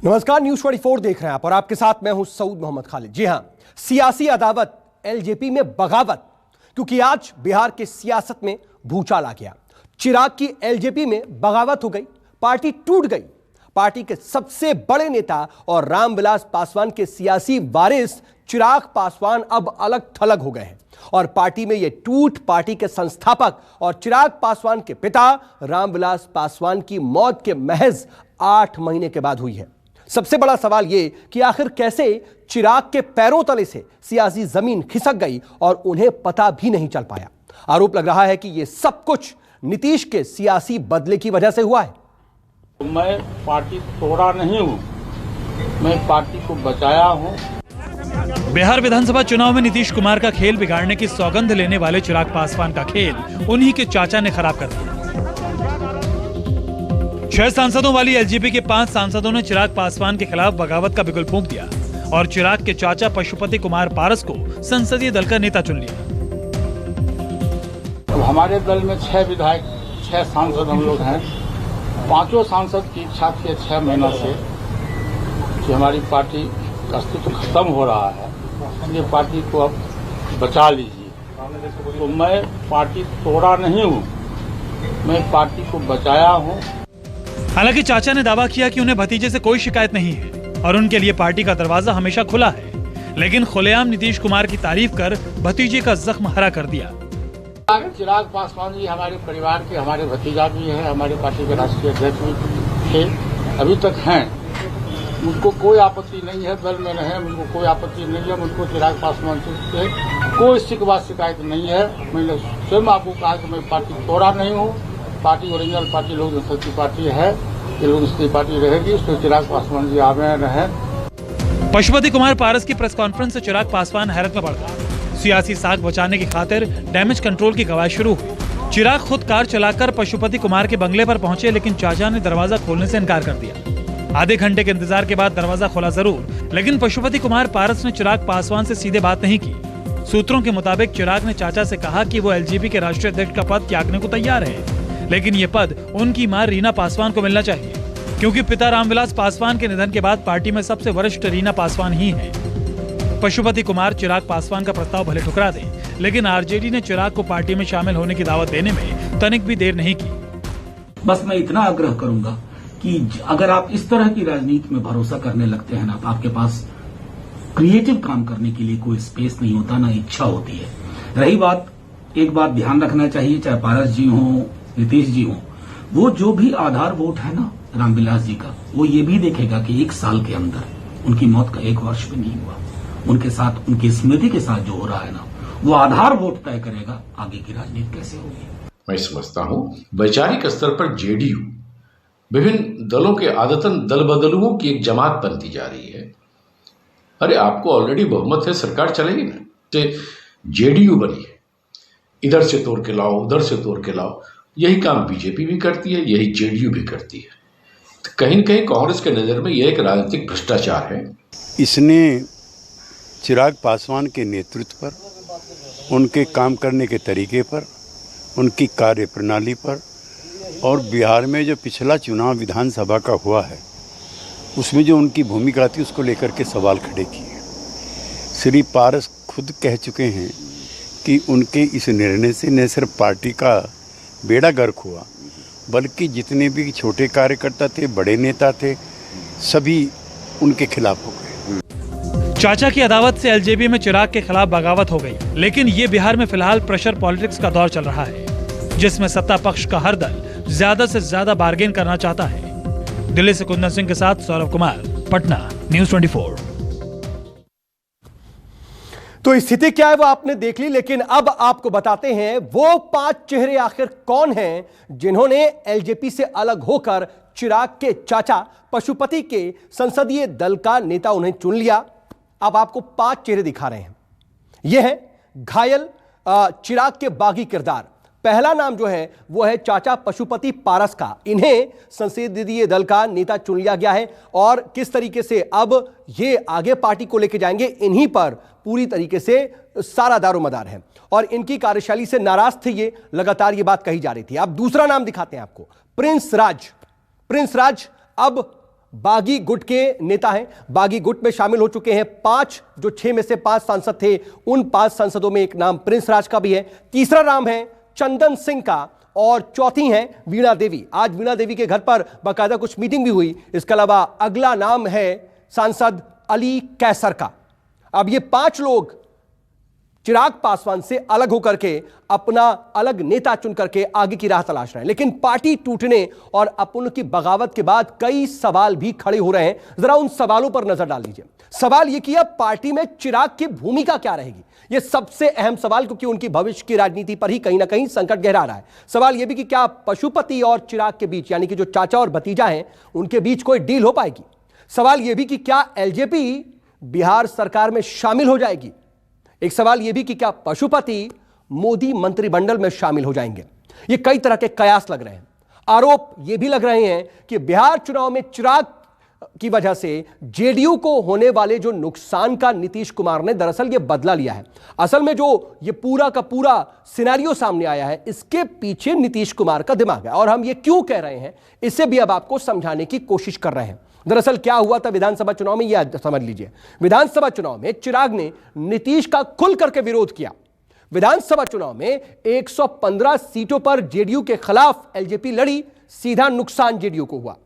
नमस्कार, न्यूज 24 देख रहे हैं आप और आपके साथ मैं हूं सऊद मोहम्मद खालिद। जी हां, सियासी अदावत, एलजेपी में बगावत, क्योंकि आज बिहार के सियासत में भूचाल आ गया। चिराग की एलजेपी में बगावत हो गई, पार्टी टूट गई। पार्टी के सबसे बड़े नेता और रामविलास पासवान के सियासी वारिस चिराग पासवान अब अलग थलग हो गए हैं और पार्टी में यह टूट पार्टी के संस्थापक और चिराग पासवान के पिता रामविलास पासवान की मौत के महज 8 महीने के बाद हुई है। सबसे बड़ा सवाल यह कि आखिर कैसे चिराग के पैरों तले से सियासी जमीन खिसक गई और उन्हें पता भी नहीं चल पाया। आरोप लग रहा है कि यह सब कुछ नीतीश के सियासी बदले की वजह से हुआ है। मैं पार्टी तोड़ा नहीं हूं, मैं पार्टी को बचाया हूं। बिहार विधानसभा चुनाव में नीतीश कुमार का खेल बिगाड़ने की सौगंध लेने वाले चिराग पासवान का खेल उन्हीं के चाचा ने खराब कर दिया। 6 सांसदों वाली एलजेपी के 5 सांसदों ने चिराग पासवान के खिलाफ बगावत का बिगुल फूंक दिया और चिराग के चाचा पशुपति कुमार पारस को संसदीय दल का नेता चुन लिया। अब हमारे दल में 6 विधायक, 6 सांसद हम लोग हैं। 5 सांसद की इच्छा थी 6 महीना से कि हमारी पार्टी का अस्तित्व खत्म हो रहा है, इसलिए पार्टी को अब बचा लीजिए। तो मैं पार्टी तोड़ा नहीं हूँ, मैं पार्टी को बचाया हूँ। हालांकि चाचा ने दावा किया कि उन्हें भतीजे से कोई शिकायत नहीं है और उनके लिए पार्टी का दरवाजा हमेशा खुला है, लेकिन खुलेआम नीतीश कुमार की तारीफ कर भतीजे का जख्म हरा कर दिया। चिराग पासवान जी हमारे परिवार के, हमारे भतीजा भी है, हमारे पार्टी के राष्ट्रीय अध्यक्ष भी थे, अभी तक हैं। मुझको कोई आपत्ति नहीं है, दल में रहे, मुझको कोई आपत्ति नहीं है। मुझको चिराग पासवान से कोई शिकवा शिकायत नहीं है। मैंने स्वयं आपको कहा कि मैं पार्टी तोड़ा नहीं हूँ। पार्टी ओरिजिनल पार्टी लोक जनशक्ति पार्टी है, ये लोक जनशक्ति पार्टी रहेगी, इसमें चिराग पासवान जी आगे रहे। पशुपति कुमार पारस की प्रेस कॉन्फ्रेंस से चिराग पासवान हैरत में पड़ गए। सियासी साख बचाने की खातिर डैमेज कंट्रोल की कवायद शुरू हुई। चिराग खुद कार चलाकर पशुपति कुमार के बंगले पर पहुंचे, लेकिन चाचा ने दरवाजा खोलने से इनकार कर दिया। आधे घंटे के इंतजार के बाद दरवाजा खोला जरूर, लेकिन पशुपति कुमार पारस ने चिराग पासवान से सीधे बात नहीं की। सूत्रों के मुताबिक चिराग ने चाचा से कहा कि वो एलजेपी के राष्ट्रीय अध्यक्ष का पद त्यागने को तैयार है, लेकिन ये पद उनकी मां रीना पासवान को मिलना चाहिए, क्योंकि पिता रामविलास पासवान के निधन के बाद पार्टी में सबसे वरिष्ठ रीना पासवान ही है। पशुपति कुमार चिराग पासवान का प्रस्ताव भले ठुकरा दे, लेकिन आरजेडी ने चिराग को पार्टी में शामिल होने की दावत देने में तनिक भी देर नहीं की। बस मैं इतना आग्रह करूंगा कि अगर आप इस तरह की राजनीति में भरोसा करने लगते हैं ना, तो आपके पास क्रिएटिव काम करने के लिए कोई स्पेस नहीं होता, ना इच्छा होती है। रही बात, एक बात ध्यान रखना चाहिए, चाहे पारस जी हो, नीतीश जी हो, वो जो भी आधार वोट है ना रामविलास जी का, वो ये भी देखेगा कि 1 साल के अंदर उनकी मौत का 1 वर्ष भी नहीं हुआ। उनके साथ, उनकी स्मृति के साथ जो हो रहा है ना, वो आधार वोट तय करेगा आगे की राजनीति कैसे होगी। मैं समझता हूं वैचारिक स्तर पर जेडीयू विभिन्न दलों के आदतन दल बदलुओं की एक जमात बनती जा रही है। अरे आपको ऑलरेडी बहुमत है, सरकार चलेगी ना। जेडीयू बनी है, इधर से तोड़ के लाओ, उधर से तोड़ के लाओ। यही काम बीजेपी भी करती है, यही जेडीयू भी करती है। तो कहीं न कहीं कांग्रेस के नजर में यह एक राजनीतिक भ्रष्टाचार है। इसने चिराग पासवान के नेतृत्व पर, उनके काम करने के तरीके पर, उनकी कार्य प्रणाली पर और बिहार में जो पिछला चुनाव विधानसभा का हुआ है उसमें जो उनकी भूमिका थी उसको लेकर के सवाल खड़े किए। श्री पारस खुद कह चुके हैं कि उनके इस निर्णय से न सिर्फ पार्टी का बेड़ा गर्क हुआ, बल्कि जितने भी छोटे कार्यकर्ता थे, बड़े नेता थे, सभी उनके खिलाफ हो गए। चाचा की अदावत से एलजेपी में चिराग के खिलाफ बगावत हो गई, लेकिन ये बिहार में फिलहाल प्रेशर पॉलिटिक्स का दौर चल रहा है, जिसमें सत्ता पक्ष का हर दल ज्यादा से ज्यादा बार्गेन करना चाहता है। दिल्ली से कुंदन सिंह के साथ सौरभ कुमार, पटना, न्यूज 24। तो स्थिति क्या है वो आपने देख ली, लेकिन अब आपको बताते हैं वो 5 चेहरे आखिर कौन हैं जिन्होंने एलजेपी से अलग होकर चिराग के चाचा पशुपति के संसदीय दल का नेता उन्हें चुन लिया। अब आपको 5 चेहरे दिखा रहे हैं। यह है घायल चिराग के बागी किरदार। पहला नाम जो है वो है चाचा पशुपति पारस का। इन्हें संसदीय दल का नेता चुन लिया गया है और किस तरीके से अब ये आगे पार्टी को लेकर जाएंगे, इन्हीं पर पूरी तरीके से सारा दारोमदार है और इनकी कार्यशैली से नाराज थे ये, लगातार ये बात कही जा रही थी। अब दूसरा नाम दिखाते हैं आपको, प्रिंस राज। प्रिंस राज अब बागी गुट के नेता हैं। बागी गुट में शामिल हो चुके हैं 5, जो 6 में से 5 सांसद थे, उन 5 सांसदों में एक नाम प्रिंस राज का भी है, तीसरा नाम है चंदन सिंह का, और चौथी हैं वीणा देवी। आज वीणा देवी के घर पर बाकायदा कुछ मीटिंग भी हुई। इसके अलावा अगला नाम है सांसद अली कैसर का। अब ये 5 लोग चिराग पासवान से अलग होकर के अपना अलग नेता चुन करके आगे की राह तलाश रहे हैं, लेकिन पार्टी टूटने और अपन की बगावत के बाद कई सवाल भी खड़े हो रहे हैं। जरा उन सवालों पर नजर डाल लीजिए। सवाल यह कि अब पार्टी में चिराग की भूमिका क्या रहेगी, यह सबसे अहम सवाल, क्योंकि उनकी भविष्य की राजनीति पर ही कहीं ना कहीं संकट गहरा रहा है। सवाल यह भी कि क्या पशुपति और चिराग के बीच, यानी कि जो चाचा और भतीजा हैं, उनके बीच कोई डील हो पाएगी। सवाल यह भी कि क्या एलजेपी बिहार सरकार में शामिल हो जाएगी। एक सवाल यह भी कि क्या पशुपति मोदी मंत्रिमंडल में शामिल हो जाएंगे। ये कई तरह के कयास लग रहे हैं। आरोप ये भी लग रहे हैं कि बिहार चुनाव में चिराग की वजह से जेडीयू को होने वाले जो नुकसान का नीतीश कुमार ने दरअसल ये बदला लिया है। असल में जो ये पूरा का पूरा सिनेरियो सामने आया है, इसके पीछे नीतीश कुमार का दिमाग है। और हम ये क्यों कह रहे हैं, इसे भी अब आपको समझाने की कोशिश कर रहे हैं। दरअसल क्या हुआ था विधानसभा चुनाव में, यह समझ लीजिए। विधानसभा चुनाव में चिराग ने नीतीश का खुल करके विरोध किया। विधानसभा चुनाव में 115 सीटों पर जेडीयू के खिलाफ एलजेपी लड़ी, सीधा नुकसान जेडीयू को हुआ।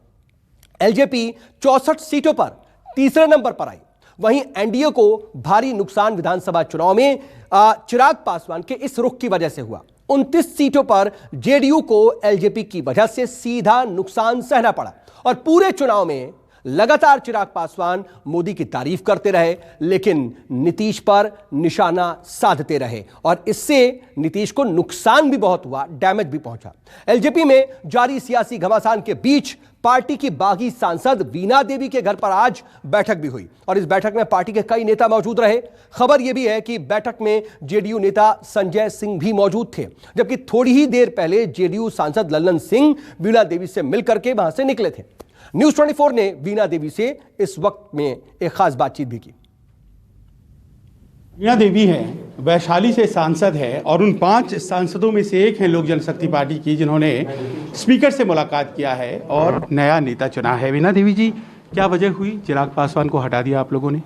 एलजेपी 64 सीटों पर तीसरे नंबर पर आई। वहीं एनडीए को भारी नुकसान विधानसभा चुनाव में चिराग पासवान के इस रुख की वजह से हुआ। 29 सीटों पर जेडीयू को एलजेपी की वजह से सीधा नुकसान सहना पड़ा। और पूरे चुनाव में लगातार चिराग पासवान मोदी की तारीफ करते रहे, लेकिन नीतीश पर निशाना साधते रहे, और इससे नीतीश को नुकसान भी बहुत हुआ, डैमेज भी पहुंचा। एलजेपी में जारी सियासी घमासान के बीच पार्टी की बागी सांसद वीणा देवी के घर पर आज बैठक भी हुई, और इस बैठक में पार्टी के कई नेता मौजूद रहे। खबर यह भी है कि बैठक में जेडीयू नेता संजय सिंह भी मौजूद थे, जबकि थोड़ी ही देर पहले जेडीयू सांसद लल्लन सिंह वीणा देवी से मिलकर के वहां से निकले थे। न्यूज 24 ने वीणा देवी से इस वक्त में एक खास बातचीत भी की। वीणा देवी है, वैशाली से सांसद है, और उन 5 सांसदों में से एक हैं लोक जनशक्ति पार्टी की, जिन्होंने स्पीकर से मुलाकात किया है और नया नेता चुना है। वीणा देवी जी, क्या वजह हुई चिराग पासवान को हटा दिया आप लोगों ने?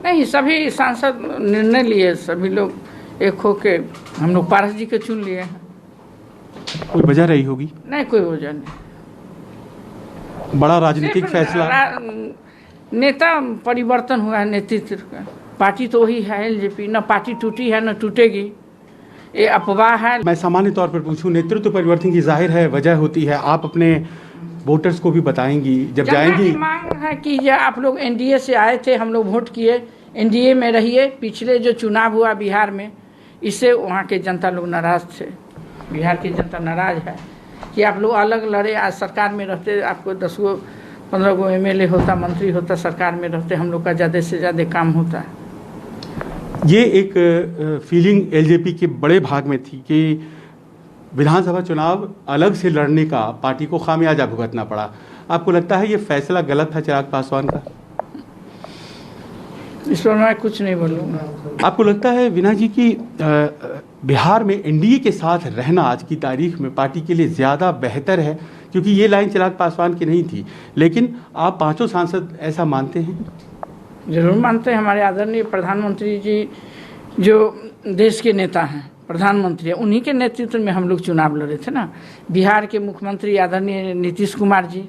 नहीं, सभी सांसद निर्णय लिए, सभी लोग एक होके हम लोग पारस जी के चुन लिए हैं। कोई वजह रही होगी? नहीं, कोई वजह नहीं। बड़ा राजनीतिक फैसला, नेता परिवर्तन हुआ है, नेतृत्व का। पार्टी तो वही है एलजेपी, न पार्टी टूटी है न टूटेगी, ये अफवाह है। मैं सामान्य तौर पर पूछूं, नेतृत्व परिवर्तन की जाहिर है वजह होती है, आप अपने वोटर्स को भी बताएंगी जब जाएंगी। मांग है कि आप लोग एनडीए से आए थे, हम लोग वोट किए, एनडीए में रहिए। पिछले जो चुनाव हुआ बिहार में, इससे वहाँ के जनता लोग नाराज थे, बिहार की जनता नाराज है कि आप लोग अलग लड़े। आज सरकार में रहते आपको 10 गो 15 गो एमएलए होता, मंत्री होता, सरकार में रहते हम लोग का ज़्यादा से ज़्यादा काम होता। ये एक फीलिंग एलजेपी के बड़े भाग में थी कि विधानसभा चुनाव अलग से लड़ने का पार्टी को खामियाजा भुगतना पड़ा। आपको लगता है ये फैसला गलत था चिराग पासवान का? इस पर मैं कुछ नहीं बोलूँगा। आपको लगता है वीणा जी की बिहार में एनडीए के साथ रहना आज की तारीख में पार्टी के लिए ज़्यादा बेहतर है? क्योंकि ये लाइन चिराग पासवान की नहीं थी, लेकिन आप 5 सांसद ऐसा मानते हैं? जरूर मानते हैं। हमारे आदरणीय प्रधानमंत्री जी जो देश के नेता हैं, प्रधानमंत्री हैं, उन्हीं के नेतृत्व में हम लोग चुनाव लड़े थे ना। बिहार के मुख्यमंत्री आदरणीय नीतीश कुमार जी,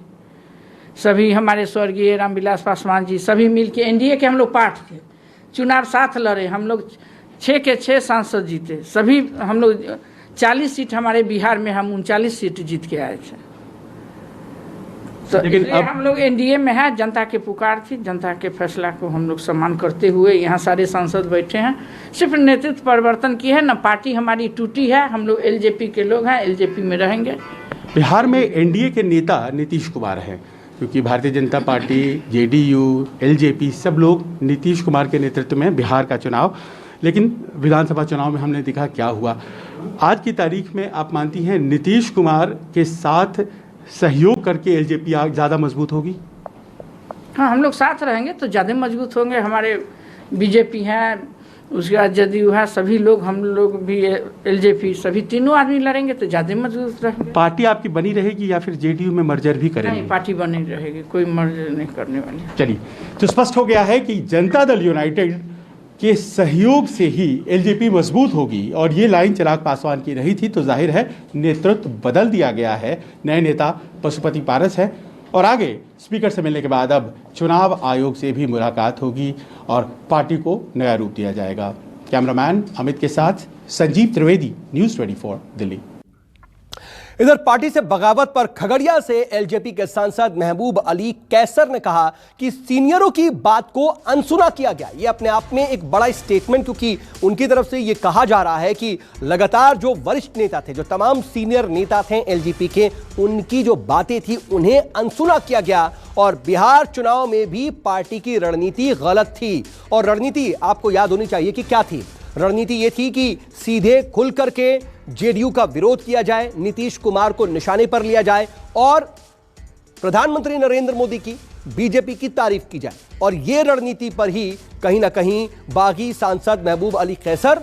सभी हमारे स्वर्गीय रामविलास पासवान जी, सभी मिलके एनडीए के हम लोग पार्ट थे, चुनाव साथ लड़े। हम लोग 6 के 6 सांसद जीते, सभी हम लोग 40 सीट हमारे बिहार में, हम 39 सीट जीत के आए थे। तो लेकिन अब हम लोग एनडीए में है, जनता के पुकार थी, जनता के फैसला को हम लोग सम्मान करते हुए यहाँ सारे सांसद बैठे हैं। सिर्फ नेतृत्व परिवर्तन की है ना, पार्टी हमारी टूटी है। हम लोग एलजेपी के लोग हैं, एलजेपी में रहेंगे। बिहार में एनडीए के नेता नीतीश कुमार हैं, क्योंकि Bharatiya Janata party, JDU, LJP सब लोग नीतीश कुमार के नेतृत्व में बिहार का चुनाव। लेकिन विधानसभा चुनाव में हमने देखा क्या हुआ। आज की तारीख में आप मानती हैं नीतीश कुमार के साथ सहयोग करके एलजेपी ज़्यादा मजबूत होगी? हाँ, हम लोग साथ रहेंगे तो ज़्यादा मजबूत होंगे। हमारे बीजेपी हैं, उसके बाद जदयू है, सभी लोग, हम लोग भी, एलजेपी, सभी तीनों आदमी लड़ेंगे तो ज़्यादा मजबूत रहेंगे। पार्टी आपकी बनी रहेगी या फिर जेडीयू में मर्जर भी करेंगे? नहीं, पार्टी बनी रहेगी, कोई मर्जर नहीं करने वाली। चलिए, तो स्पष्ट हो गया है कि जनता दल यूनाइटेड के सहयोग से ही एलजेपी मजबूत होगी और ये लाइन चिराग पासवान की रही थी, तो जाहिर है नेतृत्व बदल दिया गया है। नए नेता पशुपति पारस है और आगे स्पीकर से मिलने के बाद अब चुनाव आयोग से भी मुलाकात होगी और पार्टी को नया रूप दिया जाएगा। कैमरामैन अमित के साथ संजीव त्रिवेदी, न्यूज़ 24 दिल्ली। इधर पार्टी से बगावत पर खगड़िया से एलजेपी के सांसद महबूब अली कैसर ने कहा कि सीनियरों की बात को अनसुना किया गया। यह अपने आप में एक बड़ा स्टेटमेंट, क्योंकि उनकी तरफ से यह कहा जा रहा है कि लगातार जो वरिष्ठ नेता थे, जो तमाम सीनियर नेता थे एलजेपी के, उनकी जो बातें थी उन्हें अनसुना किया गया और बिहार चुनाव में भी पार्टी की रणनीति गलत थी। और रणनीति आपको याद होनी चाहिए कि क्या थी। रणनीति यह थी कि सीधे खुल करके जेडीयू का विरोध किया जाए, नीतीश कुमार को निशाने पर लिया जाए और प्रधानमंत्री नरेंद्र मोदी की, बीजेपी की तारीफ की जाए। और यह रणनीति पर ही कहीं ना कहीं बागी सांसद महबूब अली कैसर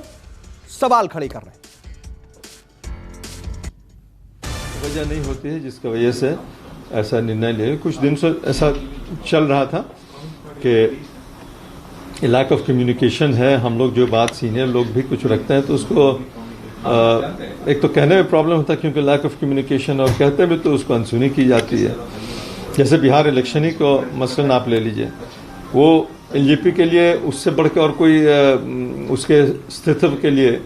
सवाल खड़े कर रहे हैं। वजह नहीं होती है जिसकी वजह से ऐसा निर्णय लिया। कुछ दिन से ऐसा चल रहा था कि लैक ऑफ कम्युनिकेशन है। हम लोग जो बात सीनियर लोग भी कुछ रखते हैं तो उसको एक तो कहने में प्रॉब्लम होता है क्योंकि लैक ऑफ कम्युनिकेशन, और कहते भी तो उसको अनसुनी की जाती है। जैसे बिहार इलेक्शन ही को मसलन आप ले लीजिए, वो एलजेपी के लिए उससे बढ़ के और कोई उसके अस्तित्व के लिए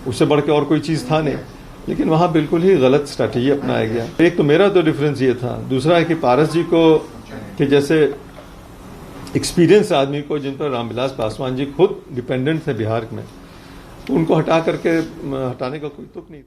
उससे बढ़ के और कोई चीज़ था नहीं, लेकिन वहाँ बिल्कुल ही गलत स्ट्रैटेजी अपनाया गया। एक तो मेरा तो डिफरेंस ये था, दूसरा है कि पारस जी को कि जैसे एक्सपीरियंस आदमी को, जिन पर रामविलास पासवान जी खुद डिपेंडेंट थे बिहार में, तो उनको हटाने का कोई तुक नहीं।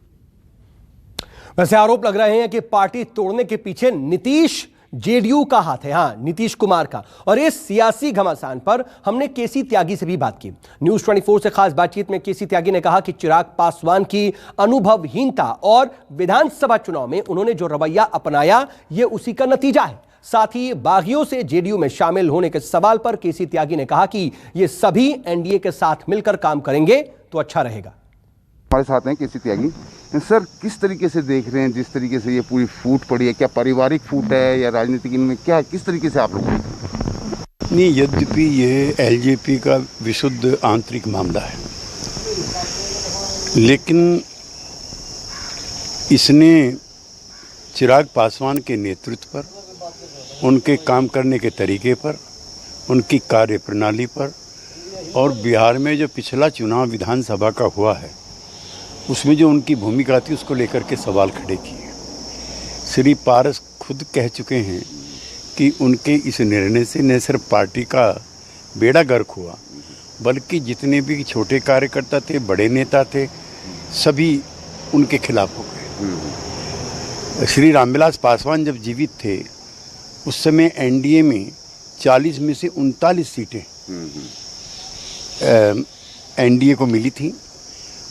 वैसे आरोप लग रहे हैं कि पार्टी तोड़ने के पीछे नीतीश, जेडीयू का हाथ है, हां, नीतीश कुमार का। और इस सियासी घमासान पर हमने केसी त्यागी से भी बात की। न्यूज़ 24 से खास बातचीत में केसी त्यागी ने कहा कि चिराग पासवान की अनुभवहीनता और विधानसभा चुनाव में उन्होंने जो रवैया अपनाया, यह उसी का नतीजा है। साथ ही बागियों से जेडीयू में शामिल होने के सवाल पर केसी त्यागी ने कहा कि ये सभी एनडीए के साथ मिलकर काम करेंगे तो अच्छा रहेगा। हमारे साथ हैं केसी त्यागी सर, किस तरीके से देख रहे हैं जिस तरीके से ये पूरी फूट पड़ी है, क्या पारिवारिक फूट है या राजनीतिक, इनमें क्या किस तरीके से आप लोग? नहीं, यद्यपि ये एलजेपी का विशुद्ध आंतरिक मामला है, लेकिन इसने चिराग पासवान के नेतृत्व पर, उनके काम करने के तरीके पर, उनकी कार्य प्रणाली पर और बिहार में जो पिछला चुनाव विधानसभा का हुआ है उसमें जो उनकी भूमिका थी उसको लेकर के सवाल खड़े किए। श्री पारस खुद कह चुके हैं कि उनके इस निर्णय से न सिर्फ पार्टी का बेड़ा गर्क हुआ, बल्कि जितने भी छोटे कार्यकर्ता थे, बड़े नेता थे, सभी उनके खिलाफ हो गए। श्री रामविलास पासवान जब जीवित थे उस समय एनडीए में 40 में से 39 सीटें एनडीए को मिली थी।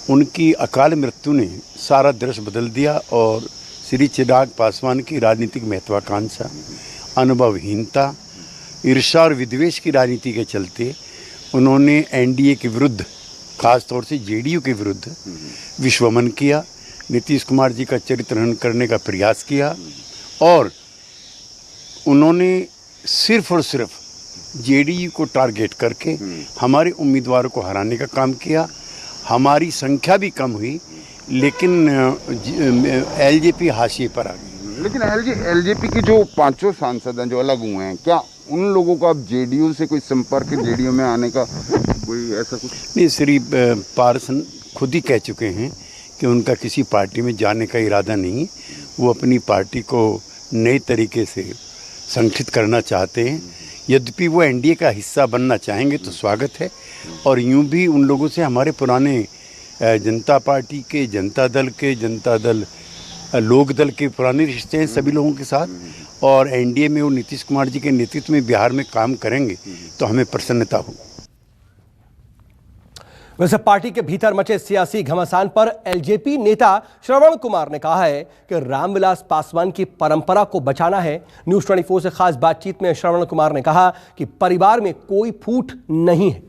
उनकी अकाल मृत्यु ने सारा दृश्य बदल दिया और श्री चिराग पासवान की राजनीतिक महत्वाकांक्षा, अनुभवहीनता, ईर्ष्या और विद्वेष की राजनीति के चलते उन्होंने एनडीए के विरुद्ध, खासतौर से जेडीयू के विरुद्ध विश्वमन किया, नीतीश कुमार जी का चरित्रहनन करने का प्रयास किया और उन्होंने सिर्फ और सिर्फ जेडीयू को टारगेट करके हमारे उम्मीदवारों को हराने का काम किया। हमारी संख्या भी कम हुई, लेकिन एलजेपी हाशिए पर आ गई। लेकिन एलजेपी के जो 5 सांसद हैं जो अलग हुए हैं, क्या उन लोगों का अब जेडीयू से कोई संपर्क, जेडीयू में आने का कोई ऐसा कुछ? नहीं, श्री पारसन खुद ही कह चुके हैं कि उनका किसी पार्टी में जाने का इरादा नहीं। वो अपनी पार्टी को नए तरीके से संगठित करना चाहते हैं। यद्यपि वो एनडीए का हिस्सा बनना चाहेंगे तो स्वागत है। और यूं भी उन लोगों से हमारे पुराने जनता पार्टी के, जनता दल, लोक दल के पुराने रिश्ते हैं सभी लोगों के साथ, और एनडीए में वो नीतीश कुमार जी के नेतृत्व में बिहार में काम करेंगे तो हमें प्रसन्नता हो। वैसे पार्टी के भीतर मचे सियासी घमासान पर एलजेपी नेता श्रवण कुमार ने कहा है कि रामविलास पासवान की परंपरा को बचाना है। न्यूज़ 24 से खास बातचीत में श्रवण कुमार ने कहा कि परिवार में कोई फूट नहीं है।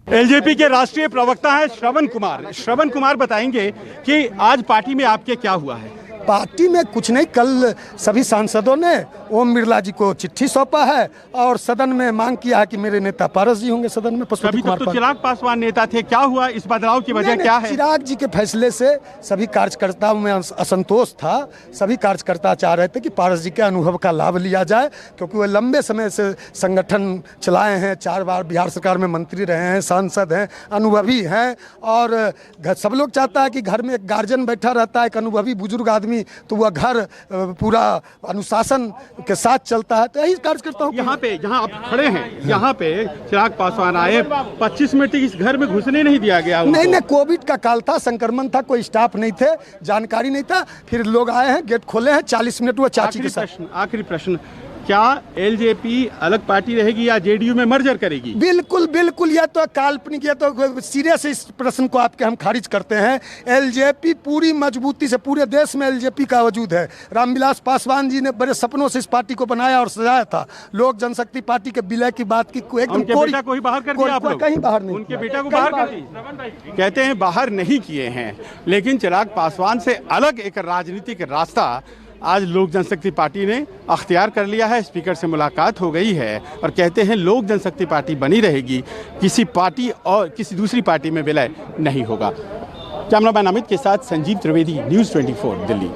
एलजेपी के राष्ट्रीय प्रवक्ता हैं श्रवण कुमार। श्रवण कुमार बताएंगे कि आज पार्टी में आपके क्या हुआ है? पार्टी में कुछ नहीं, कल सभी सांसदों ने ओम बिरला जी को चिट्ठी सौंपा है और सदन में मांग किया है कि मेरे नेता पारस जी होंगे सदन में। अभी तक तो चिराग पासवान नेता थे, क्या हुआ? इस बदलाव की वजह क्या है? चिराग जी के फैसले से सभी कार्यकर्ताओं में असंतोष था। सभी कार्यकर्ता चाह रहे थे कि पारस जी के अनुभव का लाभ लिया जाए, क्योंकि वो लंबे समय से संगठन चलाए हैं, 4 बार बिहार सरकार में मंत्री रहे हैं, सांसद हैं, अनुभवी हैं। और सब लोग चाहता है कि घर में एक गार्जियन बैठा रहता है, एक अनुभवी बुजुर्ग आदमी, तो वह घर पूरा अनुशासन के साथ चलता है। तो यही कार्यकर्ताओं यहाँ पे, जहाँ आप खड़े हैं, यहाँ पे चिराग पासवान आए, 25 मिनट तक इस घर में घुसने नहीं दिया गया उनको। नहीं, कोविड का काल था, संक्रमण था, कोई स्टाफ नहीं थे, जानकारी नहीं था, फिर लोग आए हैं, गेट खोले हैं, 40 मिनट हुआ चाची के साथ। आखिरी प्रश्न, क्या एलजेपी अलग पार्टी रहेगी या जेडीयू में मर्जर करेगी? बिल्कुल बिल्कुल, यह तो काल्पनिक, यह तो सीरियस इस प्रश्न को आपके हम खारिज करते हैं। एलजेपी पूरी मजबूती से, पूरे देश में एलजेपी का वजूद है। रामविलास पासवान जी ने बड़े सपनों से इस पार्टी को बनाया और सजाया था। लोक जनशक्ति पार्टी के विलय की बात की एकदम बेटा को ही बाहर कर दिया आप लोग? कहीं बाहर नहीं, उनके बेटा को बाहर कर दी। कहते हैं बाहर नहीं किए हैं, लेकिन चिराग पासवान से अलग एक राजनीतिक रास्ता आज लोक जनशक्ति पार्टी ने अख्तियार कर लिया है। स्पीकर से मुलाकात हो गई है और कहते हैं लोक जनशक्ति पार्टी बनी रहेगी, किसी पार्टी और किसी दूसरी पार्टी में विलय नहीं होगा। कैमरामैन अमित के साथ संजीव त्रिवेदी, न्यूज़ 24 दिल्ली।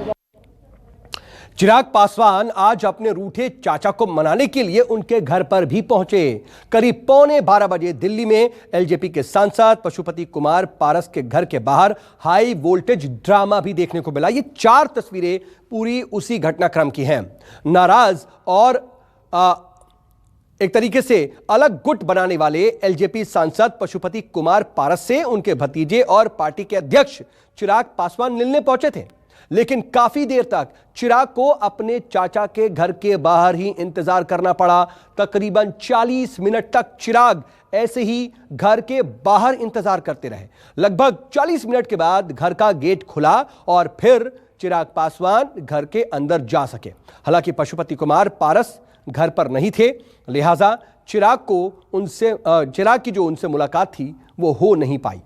चिराग पासवान आज अपने रूठे चाचा को मनाने के लिए उनके घर पर भी पहुंचे। करीब 11:15 बजे दिल्ली में एलजेपी के सांसद पशुपति कुमार पारस के घर के बाहर हाई वोल्टेज ड्रामा भी देखने को मिला। ये 4 तस्वीरें पूरी उसी घटनाक्रम की हैं। नाराज और एक तरीके से अलग गुट बनाने वाले एलजेपी सांसद पशुपति कुमार पारस से उनके भतीजे और पार्टी के अध्यक्ष चिराग पासवान मिलने पहुंचे थे, लेकिन काफी देर तक चिराग को अपने चाचा के घर के बाहर ही इंतजार करना पड़ा। तकरीबन 40 मिनट तक चिराग ऐसे ही घर के बाहर इंतजार करते रहे। लगभग 40 मिनट के बाद घर का गेट खुला और फिर चिराग पासवान घर के अंदर जा सके। हालांकि पशुपति कुमार पारस घर पर नहीं थे, लिहाजा चिराग की जो उनसे मुलाकात थी वो हो नहीं पाई।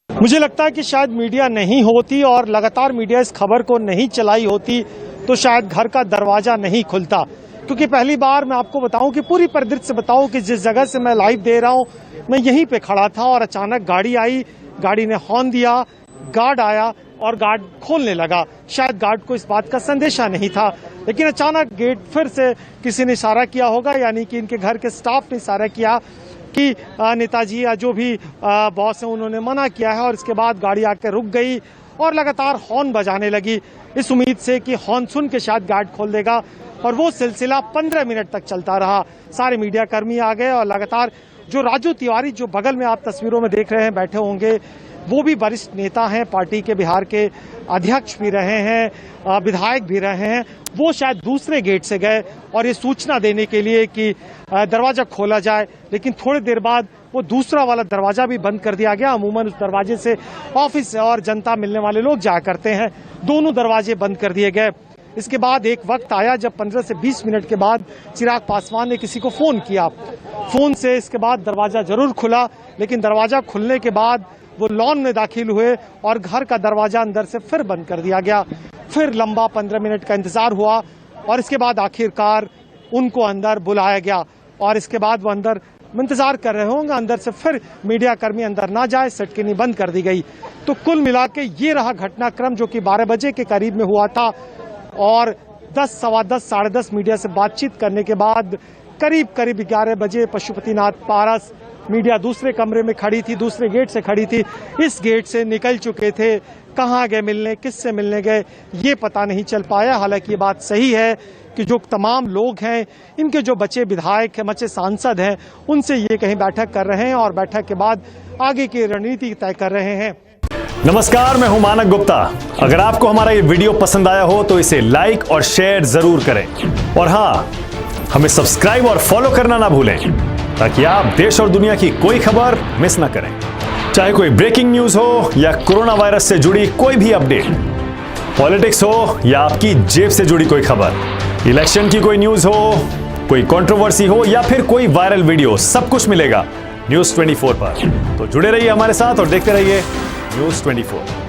मुझे लगता है कि शायद मीडिया नहीं होती और लगातार मीडिया इस खबर को नहीं चलाई होती तो शायद घर का दरवाजा नहीं खुलता। क्योंकि पहली बार मैं आपको बताऊं कि पूरी परिदृश्य बताऊं कि जिस जगह से मैं लाइव दे रहा हूं, मैं यहीं पे खड़ा था और अचानक गाड़ी आई, गाड़ी ने हॉर्न दिया, गार्ड आया और गार्ड खोलने लगा। शायद गार्ड को इस बात का संदेशा नहीं था, लेकिन अचानक गेट फिर से किसी ने इशारा किया होगा, यानी कि इनके घर के स्टाफ ने इशारा किया कि नेताजी या जो भी बॉस है उन्होंने मना किया है। और इसके बाद गाड़ी आकर रुक गई और लगातार हॉर्न बजाने लगी, इस उम्मीद से कि हॉर्न सुन के शायद गार्ड खोल देगा। और वो सिलसिला 15 मिनट तक चलता रहा। सारे मीडिया कर्मी आ गए और लगातार जो राजू तिवारी, जो बगल में आप तस्वीरों में देख रहे हैं बैठे होंगे, वो भी वरिष्ठ नेता हैं, पार्टी के बिहार के अध्यक्ष भी रहे हैं, विधायक भी रहे हैं, वो शायद दूसरे गेट से गए और ये सूचना देने के लिए कि दरवाजा खोला जाए। लेकिन थोड़ी देर बाद वो दूसरा वाला दरवाजा भी बंद कर दिया गया। अमूमन उस दरवाजे से ऑफिस और जनता मिलने वाले लोग जाया करते हैं, दोनों दरवाजे बंद कर दिए गए। इसके बाद एक वक्त आया जब 15 से 20 मिनट के बाद चिराग पासवान ने किसी को फोन किया। फोन से इसके बाद दरवाजा जरूर खुला, लेकिन दरवाजा खुलने के बाद वो लॉन में दाखिल हुए और घर का दरवाजा अंदर से फिर बंद कर दिया गया। फिर लंबा 15 मिनट का इंतजार हुआ और इसके बाद आखिरकार उनको अंदर बुलाया गया। और इसके बाद वो अंदर इंतजार कर रहे होंगे, अंदर से फिर मीडिया कर्मी अंदर ना जाए, सटकिनी बंद कर दी गई। तो कुल मिला के ये रहा घटनाक्रम जो कि 12 बजे के करीब में हुआ था। और 10, सवा 10, साढ़े 10 मीडिया से बातचीत करने के बाद करीब 11 बजे पशुपतिनाथ पारस, मीडिया दूसरे कमरे में खड़ी थी, दूसरे गेट से खड़ी थी, इस गेट से निकल चुके थे। कहाँ गए मिलने, किससे मिलने गए, ये पता नहीं चल पाया। हालांकि ये बात सही है कि जो तमाम लोग हैं, इनके जो बचे विधायक हैं, बचे सांसद हैं, उनसे ये कहीं बैठक कर रहे हैं और बैठक के बाद आगे की रणनीति तय कर रहे हैं। नमस्कार, मैं हूं मानक गुप्ता। अगर आपको हमारा ये वीडियो पसंद आया हो तो इसे लाइक और शेयर जरूर करें और हाँ, हमें सब्सक्राइब और फॉलो करना ना भूलें ताकि आप देश और दुनिया की कोई खबर मिस ना करें। चाहे कोई ब्रेकिंग न्यूज हो या कोरोना वायरस से जुड़ी कोई भी अपडेट, पॉलिटिक्स हो या आपकी जेब से जुड़ी कोई खबर, इलेक्शन की कोई न्यूज हो, कोई कंट्रोवर्सी हो या फिर कोई वायरल वीडियो, सब कुछ मिलेगा न्यूज़ 24 पर। तो जुड़े रहिए हमारे साथ और देखते रहिए न्यूज़ 24।